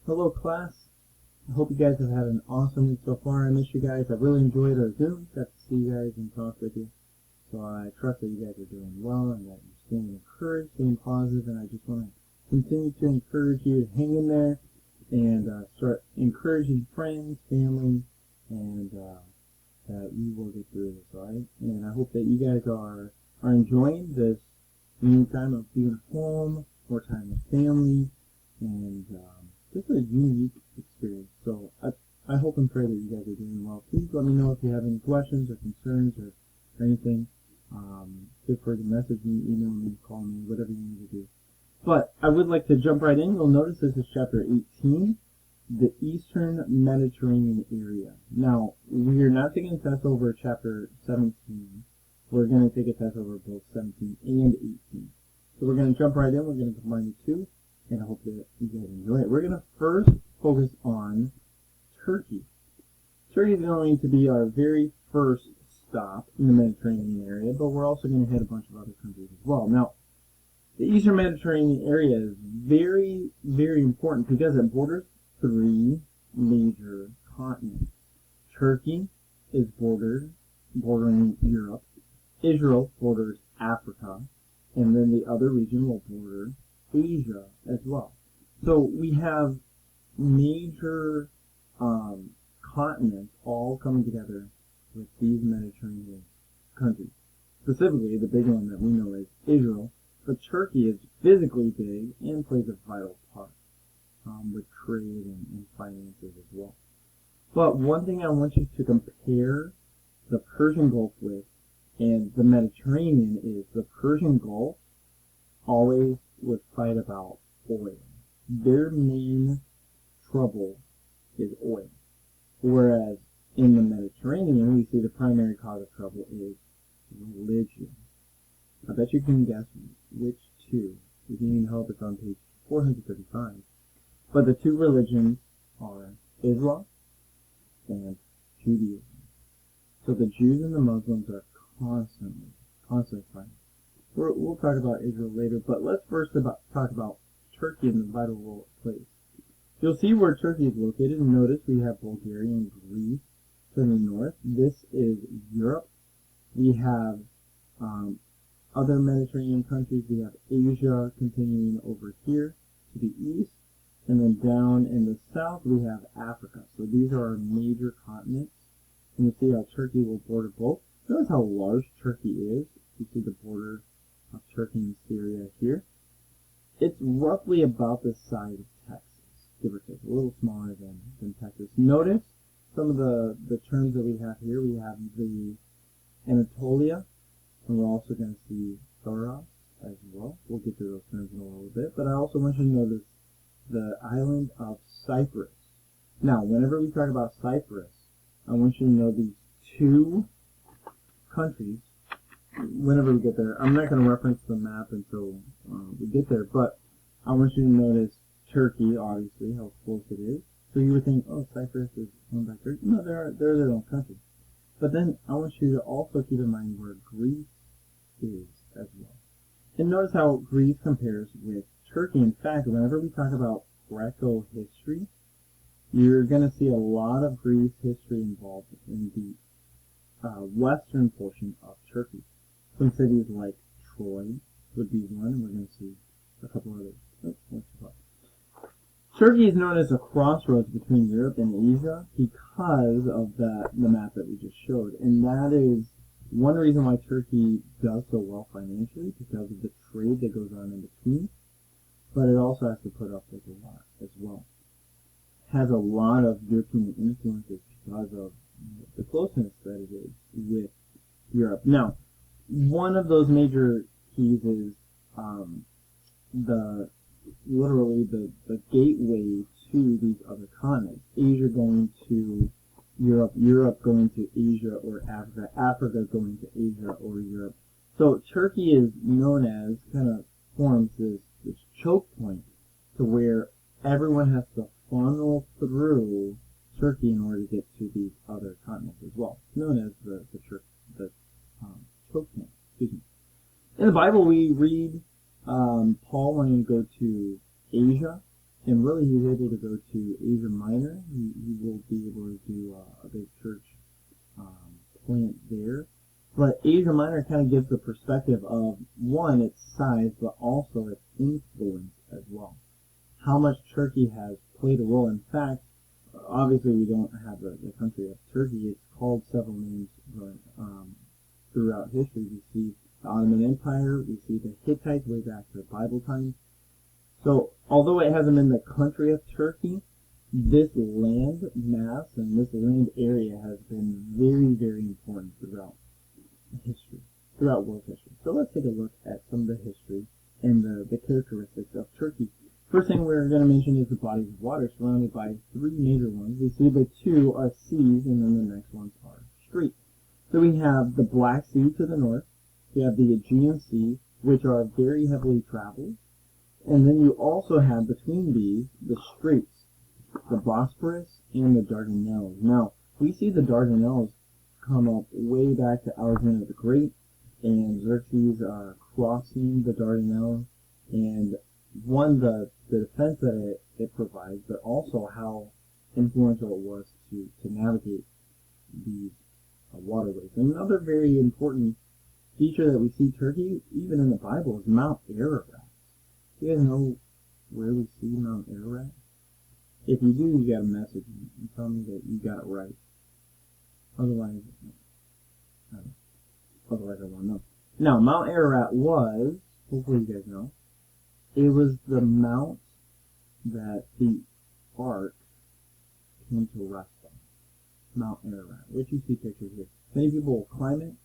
Hello, class. I hope you guys have had an awesome week so far. I miss you guys. I really enjoyed our Zoom. Got to see you guys and talk with you. So I trust that you guys are doing well and that you're staying encouraged, staying positive, and I just want to continue to encourage you to hang in there and start encouraging friends, family, and that we will get through this, alright? And I hope that you guys are enjoying this new time of being home, more time with family, and just a unique experience. So I hope and pray that you guys are doing well. Please let me know if you have any questions or concerns or anything. Feel free to message me, email me, call me, whatever you need to do. But I would like to jump right in. You'll notice this is chapter 18, the Eastern Mediterranean area. Now, we are not taking a test over chapter 17. We're going to take a test over both 17 and 18. So we're going to jump right in. We're going to combine the two, and I hope that you guys enjoy it. We're going to first focus on Turkey. Turkey is going to be our very first stop in the Mediterranean area, but we're also going to hit a bunch of other countries as well. Now, the Eastern Mediterranean area is very, very important because it borders three major continents. Turkey is bordering Europe. Israel borders Africa. And then the other region will border Asia as well. So we have major continents all coming together with these Mediterranean countries. Specifically, the big one that we know is Israel, but Turkey is physically big and plays a vital part with trade and finances as well. But one thing I want you to compare the Persian Gulf with and the Mediterranean is the Persian Gulf always would fight about oil. Their main trouble is oil. Whereas in the Mediterranean, we see the primary cause of trouble is religion. I bet you can guess which two. If you need help, it's on page 435. But the two religions are Islam and Judaism. So the Jews and the Muslims are constantly fighting. We'll talk about Israel later, but let's first talk about Turkey and the vital role it plays. You'll see where Turkey is located. Notice we have Bulgaria and Greece to the north. This is Europe. We have other Mediterranean countries. We have Asia continuing over here to the east. And then down in the south, we have Africa. So these are our major continents. And you see how Turkey will border both. Notice how large Turkey is. You see the border of Turkey and Syria here. It's roughly about the size of Texas, give or take, a little smaller than Texas. Notice some of the terms that we have here. We have the Anatolia, and we're also going to see Thoros as well. We'll get to those terms in a little bit. But I also want you to notice the island of Cyprus. Now, whenever we talk about Cyprus, I want you to know these two countries. Whenever we get there, I'm not going to reference the map until we get there, but I want you to notice Turkey, obviously, how close it is. So you would think, oh, Cyprus is owned by Turkey. No, they're their own country. But then I want you to also keep in mind where Greece is as well. And notice how Greece compares with Turkey. In fact, whenever we talk about Greco history, you're going to see a lot of Greece history involved in the western portion of Turkey. Some cities like Troy would be one, and we're going to see a couple others. Turkey is known as a crossroads between Europe and Asia because of the map that we just showed. And that is one reason why Turkey does so well financially, because of the trade that goes on in between. But it also has to put up with a lot as well. It has a lot of European influences because of the closeness that it is with Europe. Now, one of those major keys is literally the gateway to these other continents. Asia going to Europe, Europe going to Asia or Africa, Africa going to Asia or Europe. So Turkey is known as, kind of forms this choke point to where everyone has to funnel through Turkey in order to get to these other continents as well. It's known as the choke point. Excuse me. In the Bible, we read Paul wanting to go to Asia and really he's able to go to Asia Minor. He will be able to do a big church plant there. But Asia Minor kind of gives the perspective of, one, its size, but also its influence as well. How much Turkey has played a role. In fact, obviously we don't have the country of Turkey. It's called several names throughout history. We see the Ottoman Empire, we see the Hittites way back to Bible times. So, although it hasn't been the country of Turkey, this land mass and this land area has been very, very important throughout history, throughout world history. So let's take a look at some of the history and the characteristics of Turkey. First thing we're going to mention is the bodies of water surrounded by three major ones. We see the two are seas, and then the next ones are streets. So we have the Black Sea to the north, we have the Aegean Sea, which are very heavily traveled, and then you also have between these the straits, the Bosphorus and the Dardanelles. Now, we see the Dardanelles come up way back to Alexander the Great, and Xerxes crossing the Dardanelles, and one, the defense that it provides, but also how influential it was to navigate these waterways. And another very important feature that we see Turkey, even in the Bible, is Mount Ararat. Do you guys know where we see Mount Ararat? If you do, you got a message and tell me that you got it right. Otherwise, I won't know. Now, Mount Ararat was, hopefully you guys know, it was the mount that the ark came to rest on. Mount Ararat, which you see pictured here. Many people will climb it,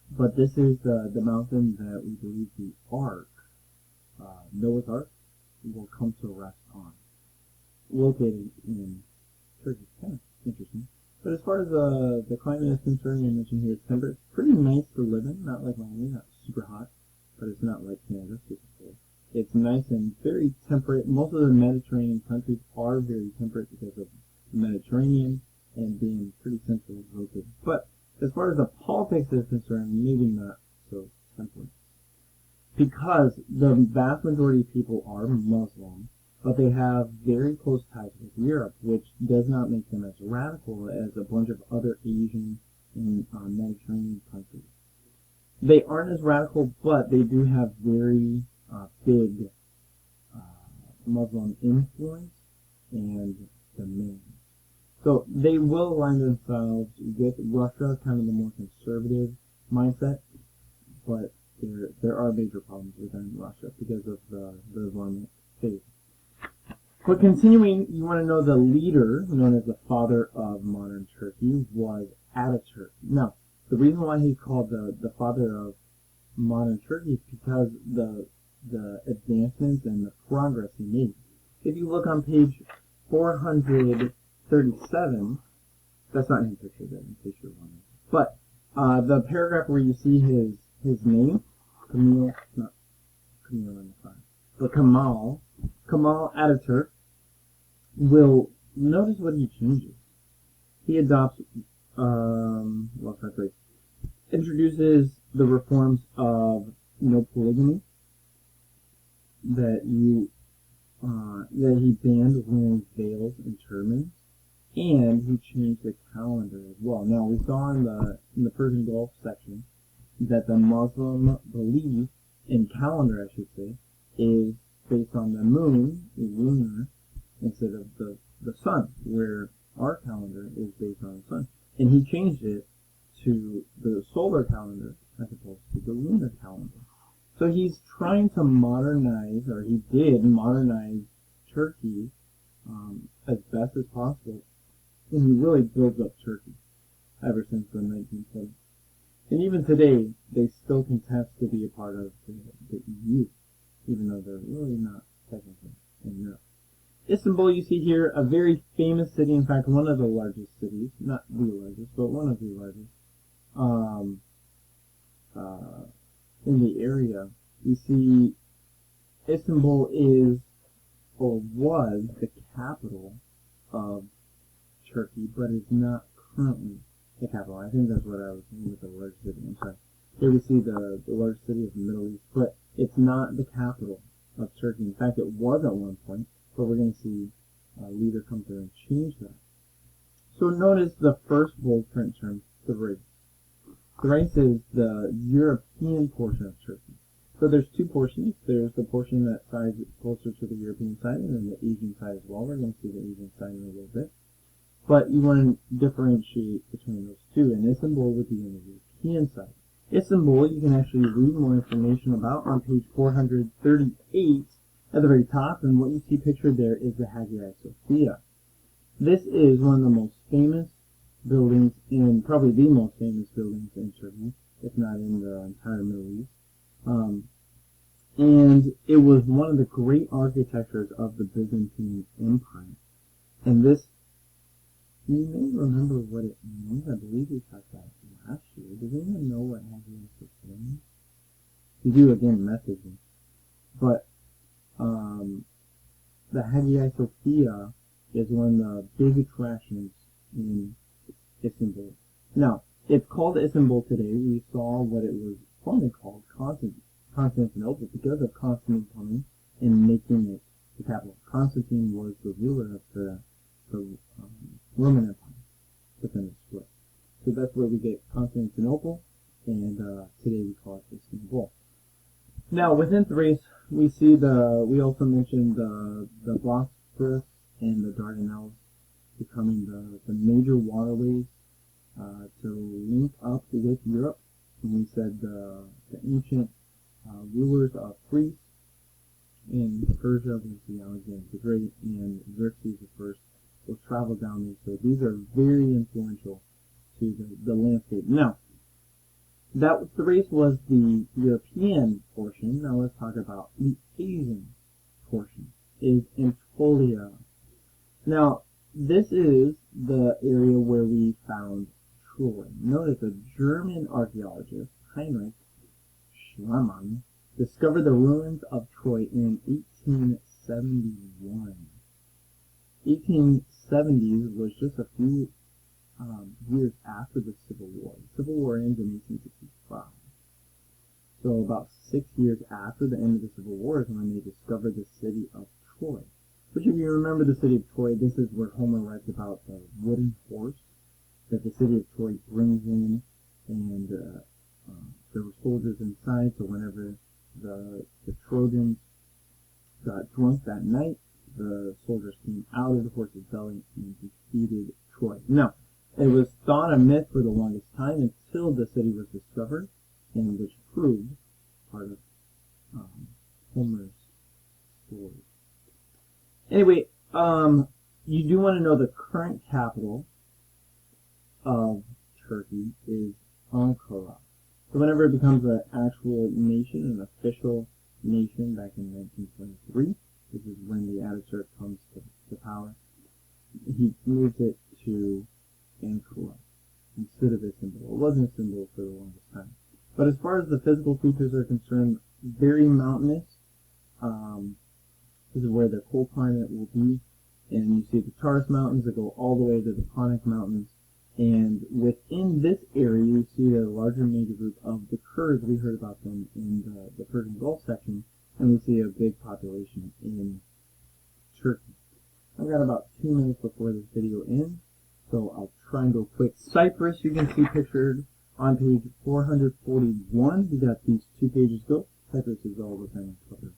but this is the mountain that we believe the ark, Noah's Ark, will come to rest on. Located in Turkey. Kind of interesting. But as far as the climate is concerned, you mentioned here it's temperate. It's pretty nice to live in. Not like Miami, not super hot, but it's not like Canada, super cold. It's nice and very temperate. Most of the Mediterranean countries are very temperate because of the Mediterranean and being pretty centrally located. But as far as the politics is concerned, maybe not so temperate. Because the vast majority of people are Muslim, but they have very close ties with Europe, which does not make them as radical as a bunch of other Asian and Mediterranean countries. They aren't as radical, but they do have very big Muslim influence and demand. So they will align themselves with Russia, kind of the more conservative mindset, but there are major problems within Russia because of the Islamic faith. But continuing, you want to know the leader, known as the father of modern Turkey, was Ataturk. Now, the reason why he's called the father of modern Turkey is because the advancements and the progress he made. If you look on page 437, that's not him pictured there, in case you're wondering. But the paragraph where you see his name, Kemal Ataturk, will notice what he changes. He adopts, introduces the reforms of no polygamy, that he banned wearing veils and turbans, and he changed the calendar as well. Now we saw in the Persian Gulf section that the Muslim belief in calendar, I should say, is based on the moon, the lunar, instead of the sun, where our calendar is based on the sun. And he changed it to the solar calendar as opposed to the lunar calendar. So he's trying to modernize, or he did modernize Turkey as best as possible. And he really built up Turkey ever since the 1920s. And even today, they still contest to be a part of the EU, even though they're really not technically in Europe. Istanbul, you see here, a very famous city, in fact, one of the largest cities, not the largest, but one of the largest, in the area. You see, Istanbul is, or was, the capital of Turkey, but is not currently the capital. I think that's what I was saying with the largest city. I'm sorry. Here we see the largest city of the Middle East, but it's not the capital of Turkey. In fact, it was at one point, but we're going to see a leader come through and change that. So notice the first bold print term, Thrace. Thrace is the European portion of Turkey. So there's two portions. There's the portion that sides closer to the European side, and then the Asian side as well. We're going to see the Asian side in a little bit. But you want to differentiate between those two, and Istanbul would be on the European side. Istanbul, you can actually read more information about on page 438 at the very top, and what you see pictured there is the Hagia Sophia. This is one of the most famous buildings, and probably the most famous buildings in Turkey, if not in the entire Middle East. And it was one of the great architectures of the Byzantine Empire. And this, you may remember what it means. I believe we talked about it last year. Does anyone know what Hagia Sophia means? If you do, again, message me. But the Hagia Sophia is one of the big attractions in Istanbul. Now, it's called Istanbul today. We saw what it was formerly called Constantinople because of Constantine coming and making it the capital. Constantine was the ruler of the Roman Empire within the split. So that's where we get Constantinople, and today we call it Istanbul. Now, within Thrace, we also mentioned the Bosphorus and the Dardanelles becoming the major waterways to link up with Europe. And we said the ancient rulers of Greece and Persia, we see Alexander the Great and Xerxes I will travel down these. So these are very influential to the landscape. Now, that Thrace was the European portion. Now let's talk about the Asian portion, is Anatolia. Now, this is the area where we found Troy. Notice a German archaeologist, Heinrich Schliemann, discovered the ruins of Troy in 1871. 1870s was just a few years after the Civil War. The Civil War ends in 1865. So about 6 years after the end of the Civil War is when they discovered the city of Troy. Which, if you remember the city of Troy, this is where Homer writes about the wooden horse that the city of Troy brings in, and there were soldiers inside, so whenever the Trojans got drunk that night, the soldiers came out of the horse's belly and defeated Troy. Now, it was thought a myth for the longest time until the city was discovered, and which proved part of Homer's story. Anyway, you do want to know the current capital of Turkey is Ankara. So whenever it becomes an actual nation, an official nation back in 1923, this is when the Ataturk comes to power, he moved it to Ankara instead of Istanbul. It wasn't Istanbul for the longest time. But as far as the physical features are concerned, very mountainous. This is where the cold climate will be. And you see the Taurus Mountains that go all the way to the Pontic Mountains. And within this area, you see the larger major group of the Kurds. We heard about them in the Persian Gulf section. And we see a big population in Turkey. I've got about 2 minutes before this video ends, so I'll try and go quick. Cyprus, you can see pictured on page 441. We got these 2 pages to go. Cyprus is all we're going to cover.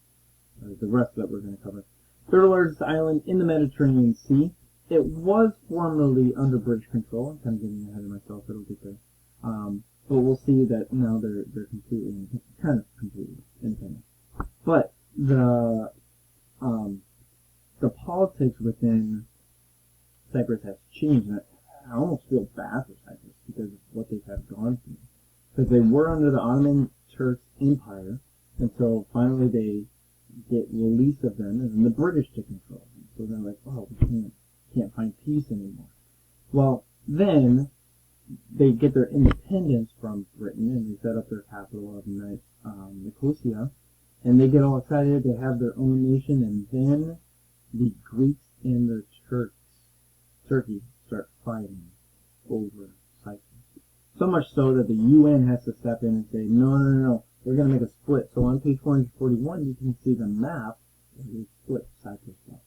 The rest that we're going to cover. Third largest island in the Mediterranean Sea. It was formerly under British control. I'm kind of getting ahead of myself. It'll get there. But we'll see that now they're completely independent. But the politics within Cyprus has changed. And I almost feel bad for Cyprus because of what they've had gone through. Because they were under the Ottoman Turks Empire until finally they get release of them, and then the British took control. So they're like, oh, we can't find peace anymore. Well, then they get their independence from Britain, and they set up their capital of Nicosia, and they get all excited. They have their own nation, and then the Greeks and the Turkey start fighting over Cyprus. So much so that the UN has to step in and say, no, They're going to make a split. So on page 441, you can see the map is split side to side.